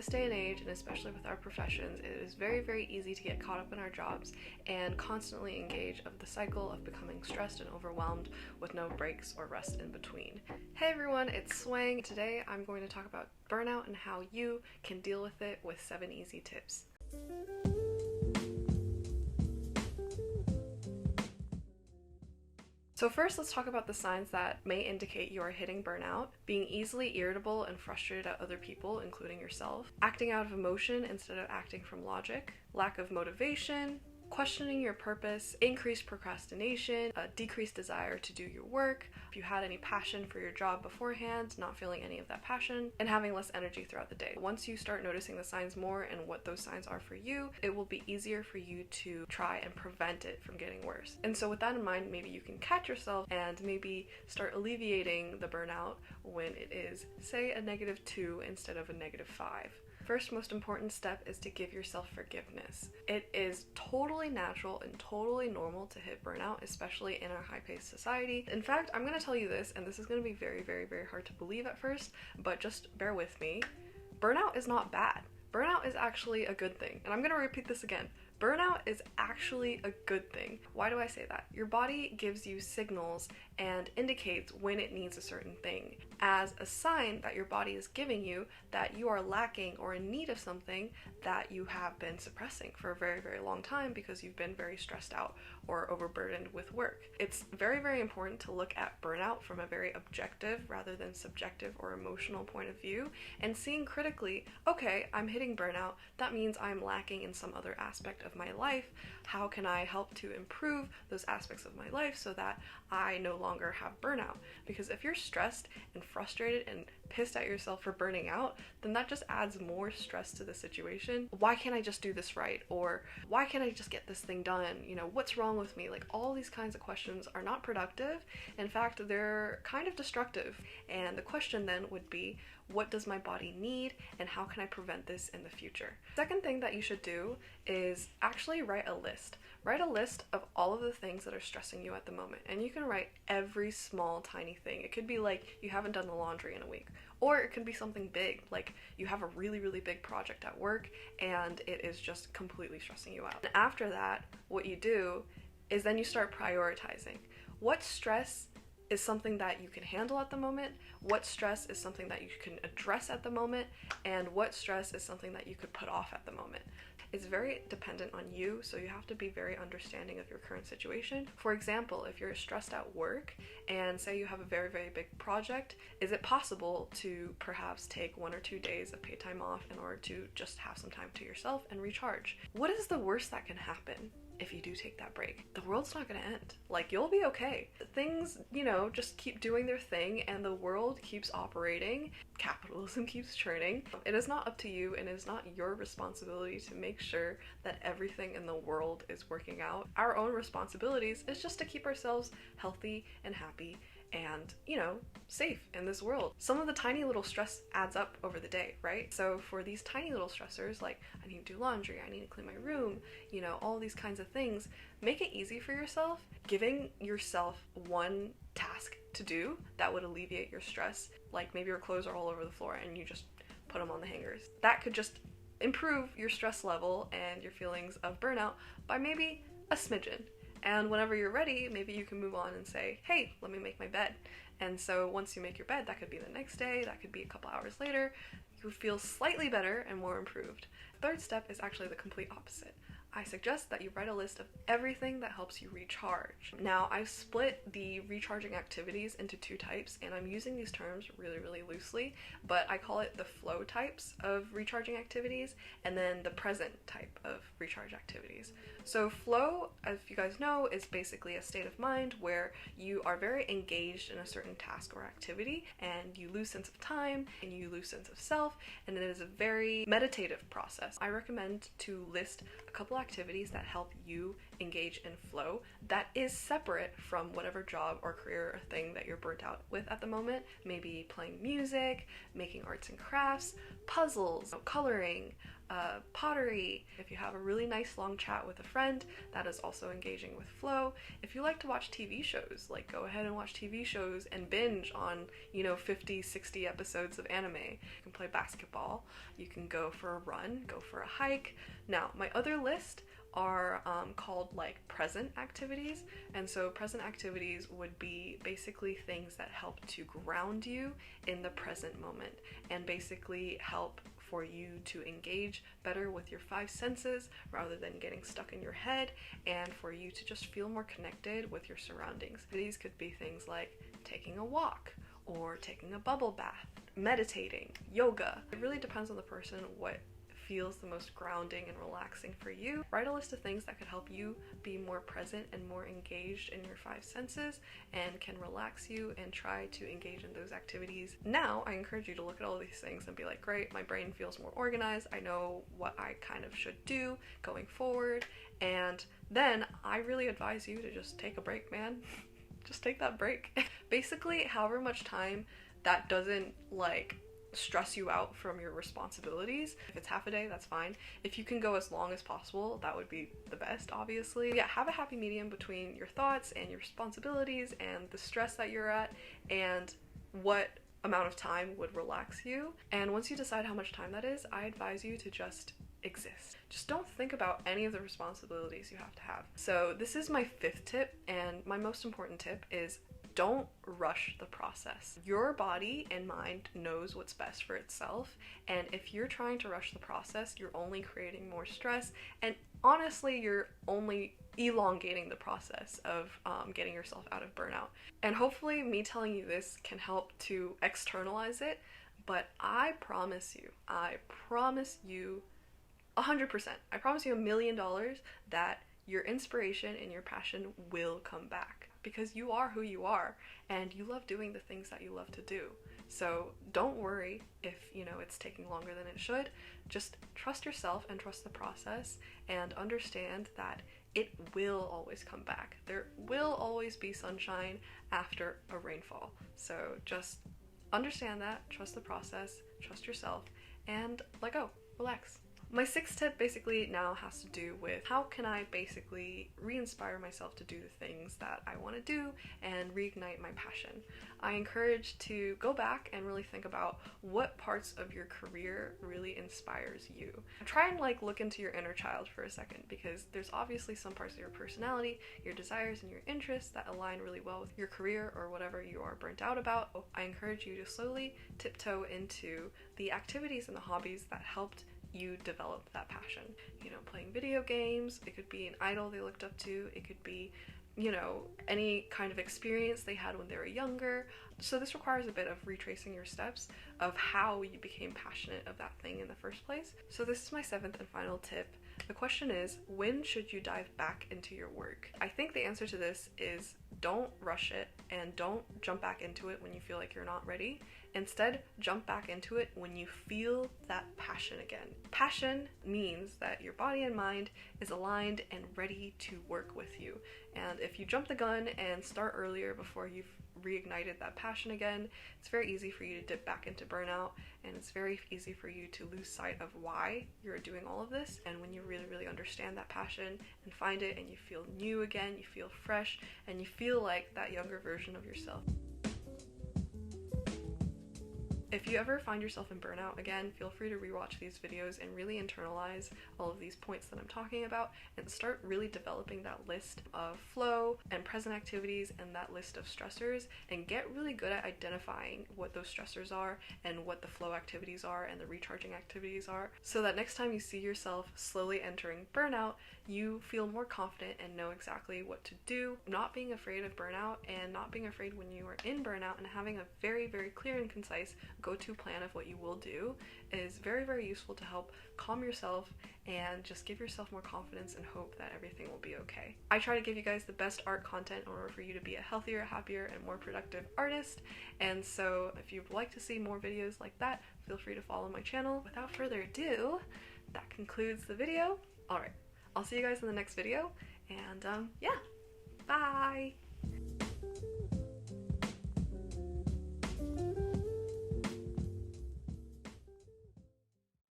This day and age, and especially with our professions, it is very, very easy to get caught up in our jobs and constantly engage of the cycle of becoming stressed and overwhelmed with no breaks or rest in between. Hey everyone, it's Swang. Today I'm going to talk about burnout and how you can deal with it with 7 easy tips. So first, let's talk about the signs that may indicate you are hitting burnout: being easily irritable and frustrated at other people, including yourself, acting out of emotion instead of acting from logic, lack of motivation, questioning your purpose, increased procrastination, a decreased desire to do your work, if you had any passion for your job beforehand, not feeling any of that passion, and having less energy throughout the day. Once you start noticing the signs more and what those signs are for you, it will be easier for you to try and prevent it from getting worse. And so with that in mind, maybe you can catch yourself and maybe start alleviating the burnout when it is, say, a -2 instead of a -5. First most important step is to give yourself forgiveness. It is totally natural and totally normal to hit burnout, especially in our high-paced society. In fact, I'm going to tell you this, and this is going to be very, very, very hard to believe at first, but just bear with me. Burnout is not bad. Burnout is actually a good thing. And I'm going to repeat this again. Burnout is actually a good thing. Why do I say that? Your body gives you signals and indicates when it needs a certain thing as a sign that your body is giving you that you are lacking or in need of something that you have been suppressing for a very, very long time because you've been very stressed out or overburdened with work. It's very, very important to look at burnout from a very objective rather than subjective or emotional point of view and seeing critically, okay, I'm hitting burnout. That means I'm lacking in some other aspect of my life. How can I help to improve those aspects of my life so that I no longer have burnout? Because if you're stressed and frustrated and pissed at yourself for burning out, then that just adds more stress to the situation. Why can't I just do this right? Or why can't I just get this thing done? You know, what's wrong with me? Like, all these kinds of questions are not productive. In fact, they're kind of destructive. And the question then would be, what does my body need and how can I prevent this in the future? Second thing that you should do is actually write a list. Write a list of all of the things that are stressing you at the moment. And you can write every small tiny thing. It could be like you haven't done the laundry in a week. Or it could be something big, like you have a really, really big project at work and it is just completely stressing you out. And after that, what you do is then you start prioritizing. What stress is something that you can handle at the moment, what stress is something that you can address at the moment, and what stress is something that you could put off at the moment. It's very dependent on you, so you have to be very understanding of your current situation. For example, if you're stressed at work and say you have a very, very big project, is it possible to perhaps take 1 or 2 days of paid time off in order to just have some time to yourself and recharge? What is the worst that can happen? If you do take that break, the world's not gonna end. Like, you'll be okay. Things, you know, just keep doing their thing and the world keeps operating. Capitalism keeps churning. It is not up to you and it is not your responsibility to make sure that everything in the world is working out. Our own responsibilities is just to keep ourselves healthy and happy and, you know, safe in this world. Some of the tiny little stress adds up over the day, right? So for these tiny little stressors, like I need to do laundry, I need to clean my room, you know, all these kinds of things, make it easy for yourself. Giving yourself one task to do that would alleviate your stress, like maybe your clothes are all over the floor and you just put them on the hangers. That could just improve your stress level and your feelings of burnout by maybe a smidgen. And whenever you're ready, maybe you can move on and say, hey, let me make my bed. And so once you make your bed, that could be the next day, that could be a couple hours later, you would feel slightly better and more improved. Third step is actually the complete opposite. I suggest that you write a list of everything that helps you recharge. Now, I've split the recharging activities into 2 types, and I'm using these terms really, really loosely, but I call it the flow types of recharging activities and then the present type of recharge activities. So flow, as you guys know, is basically a state of mind where you are very engaged in a certain task or activity and you lose sense of time and you lose sense of self, and it is a very meditative process. I recommend to list a couple activities that help you engage in flow that is separate from whatever job or career or thing that you're burnt out with at the moment. Maybe playing music, making arts and crafts, puzzles, coloring, pottery. If you have a really nice long chat with a friend, that is also engaging with flow. If you like to watch TV shows, like go ahead and watch TV shows and binge on, 50, 60 episodes of anime. You can play basketball, you can go for a run, go for a hike. Now, my other list are called like present activities, and so present activities would be basically things that help to ground you in the present moment and basically help for you to engage better with your five senses rather than getting stuck in your head, and for you to just feel more connected with your surroundings. These could be things like taking a walk or taking a bubble bath, meditating, yoga. It really depends on the person what feels the most grounding and relaxing for you. Write a list of things that could help you be more present and more engaged in your five senses and can relax you, and try to engage in those activities. Now, I encourage you to look at all these things and be like, great, my brain feels more organized. I know what I kind of should do going forward. And then I really advise you to just take a break, man. Just take that break. Basically, however much time that doesn't stress you out from your responsibilities. If it's half a day, that's fine. If you can go as long as possible, that would be the best, obviously. Yeah, have a happy medium between your thoughts and your responsibilities and the stress that you're at and what amount of time would relax you. And once you decide how much time that is, I advise you to just exist. Just don't think about any of the responsibilities you have to have. So this is my fifth tip, and my most important tip is don't rush the process. Your body and mind knows what's best for itself, and if you're trying to rush the process, you're only creating more stress, and honestly, you're only elongating the process of getting yourself out of burnout. And hopefully me telling you this can help to externalize it, but I promise you 100%, I promise you $1 million that your inspiration and your passion will come back, because you are who you are and you love doing the things that you love to do. So don't worry if it's taking longer than it should. Just trust yourself and trust the process, and understand that it will always come back. There will always be sunshine after a rainfall. So just understand that, trust the process, trust yourself, and let go, relax. My sixth tip basically now has to do with how can I basically re-inspire myself to do the things that I want to do and reignite my passion. I encourage to go back and really think about what parts of your career really inspires you. Try and look into your inner child for a second, because there's obviously some parts of your personality, your desires, and your interests that align really well with your career or whatever you are burnt out about. I encourage you to slowly tiptoe into the activities and the hobbies that helped you develop that passion. Playing video games, it could be an idol they looked up to, it could be, any kind of experience they had when they were younger. So this requires a bit of retracing your steps of how you became passionate of that thing in the first place. So this is my seventh and final tip. The question is, when should you dive back into your work? I think the answer to this is don't rush it, and don't jump back into it when you feel like you're not ready. Instead, jump back into it when you feel that passion again. Passion means that your body and mind is aligned and ready to work with you. And if you jump the gun and start earlier before you've reignited that passion again, it's very easy for you to dip back into burnout, and it's very easy for you to lose sight of why you're doing all of this. And when you really understand that passion and find it, and you feel new again, you feel fresh, and you feel like that younger version of yourself. If you ever find yourself in burnout again, feel free to rewatch these videos and really internalize all of these points that I'm talking about, and start really developing that list of flow and present activities and that list of stressors, and get really good at identifying what those stressors are and what the flow activities are and the recharging activities are, so that next time you see yourself slowly entering burnout, you feel more confident and know exactly what to do. Not being afraid of burnout and not being afraid when you are in burnout, and having a very clear and concise go-to plan of what you will do is very useful to help calm yourself and just give yourself more confidence and hope that everything will be okay. I try to give you guys the best art content in order for you to be a healthier, happier, and more productive artist, and so if you'd like to see more videos like that, feel free to follow my channel. Without further ado, that concludes the video. Alright, I'll see you guys in the next video, and yeah, bye!